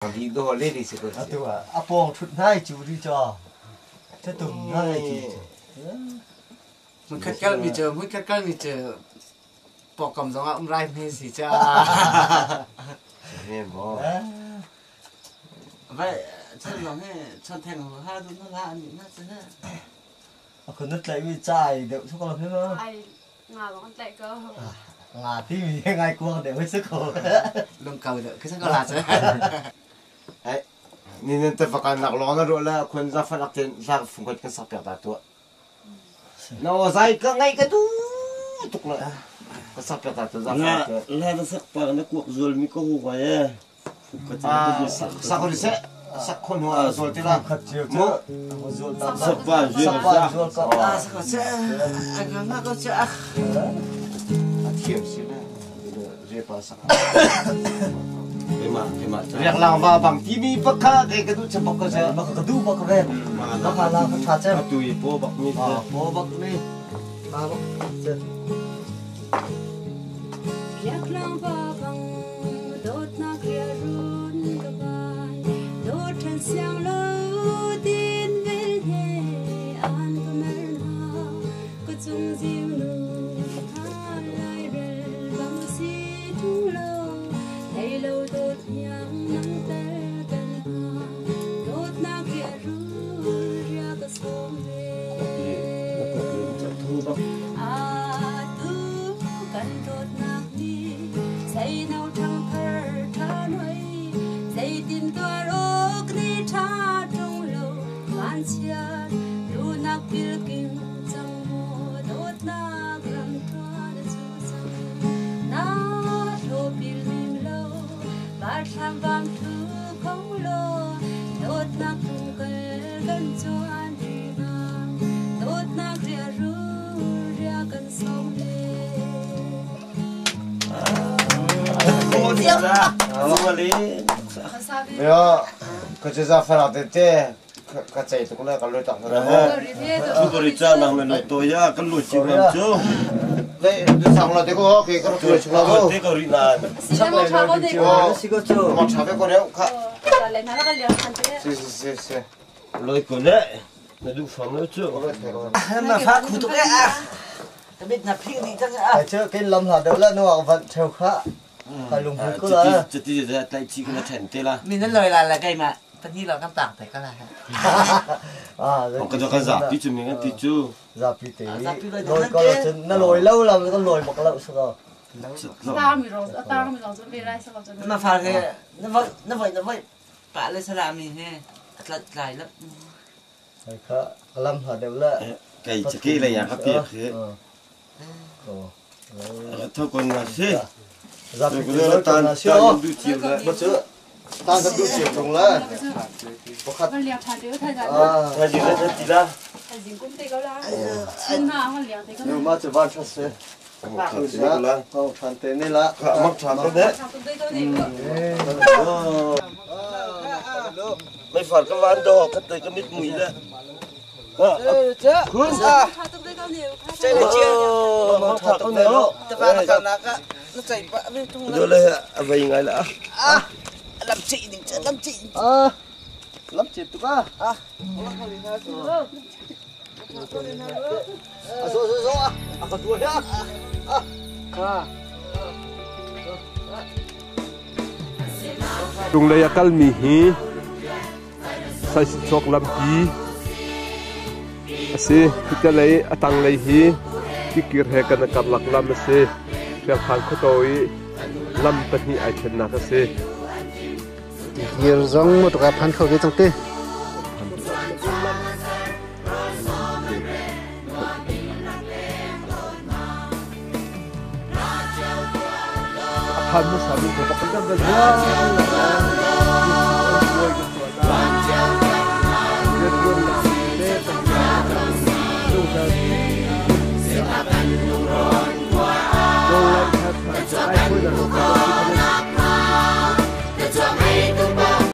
đi đồ lên đi sự cơ. Tôi à, apong chút hai chú đi cho, thế tụm hai chú. Mình cắt cái mình chờ, bỏ cầm giống ông rai hay gì cha. Nghe bỏ. Vậy, chân lòng hay chân thành của hai đứa nó là những nó thế này. Còn nước lấy bị chai đều số con thế mà. Ai ngà con tệ cơ. Ngà tí mình ngay cuồng để hơi sức khổ. Lông cầu được cái sao có là chứ. Đấy, nên tôi phải nặng lo nó rồi làคนra phân tiền ra phun cái sắp bẹtตัวnó dai cái ngay cái tu tục nữa cái sắp bẹtตัวra là nó sắc bằng nó cuộc rồi mi có hồ vậy sắc rồi sẽ sắc con hoa rồi thì là mua sắc bằng rồi Sắc có sẽ anh nó có sẽ thiểm xíu này rồi pas sắc Emak yang lang va bang timi pakha cái tu chapok cái sẽ mà có đủ bạc về nó mà là phải chặt chứ tui po bak mi bố bạc đi ba bạc chứ Yak lang ba bang dot na kria run ka bai dot chan siang lo tin vel he an ka mer na ko chung jiu nu ha lai rel bang si tu lo hay lo dot yang nang ta kan ha dot na kria run ya ka som ve thu bak say no thăng phở tha nói say tin tua rô kri tha trong lâu van chia lu nak pil kim trong mùa đốt nak ram toa để chu sang na lo pil nim lâu ba tham vang thu không lo đốt nak tung cái gần cho an đi ngang đốt nak ria ru ria gần sông Yo, cái chuyện ra phải làm thế cái chạy tụi nó cái lối tặng nó thu có đi cha nào mình nói tôi á cái lối chịu làm chứ đấy đi sang là thế có cái lối chịu làm đâu thế có đi là sắp lại là đi chơi xí có chơi mà chả biết con đâu cả lên nó cái liều ăn thế xí lối của đấy nó đủ phòng nữa chứ mà phát khu tục đấy à. Tôi biết là phim gì chắc à. chứ cái lâm là đâu là nó vẫn theo khá phải lùng hơi cứ là chứ thì giờ tại chỉ có thành thế là Mình nói lời là cái mà tất nhiên là cam tảng phải cái là. cái đó cái giả tí chứ mình cái tí chứ giả tí tí rồi còn là nó lồi lâu lắm nó lồi một cái lậu sao rồi tao mình rồi chuẩn bị lại sao rồi Mà phạt cái nó vậy bạn lên xe làm mình nè thật dài lắm. khá lâm là đều là cái chỉ là nhà khác biệt thế thôi còn là thế giả tí rồi tí rồi tan là siêu đủ chiều lại một chữ tan đủ chiều trong là có khát con liều thả đứa thay ra thay gì đấy thì ra thay dính cũng tê câu lá xin nào con liều tê câu nhưng mà chỉ van cho xe không thành thế này là mắc chán cái đấy mấy phạt cái ván đồ cắt tới cái mít mùi đấy Cuốn ra. Chạy lên chia. Mà thả con nữa. Tập vào cả nạc á. Nó chạy bạ bên trong. Đưa lên về ngay đã. Làm chị đừng chết làm chị. lắm chết tụi ba số còn đuổi nhá Tung lay akal mi hi sai chok lam hi ase kita lay atang lay hi kikir he kana karlak lam ase Hlanchan khotoi lam pani ai then na ka se nhiều giống một cái phan khẩu cái trong tê han mo sabi ko kapag ang ganda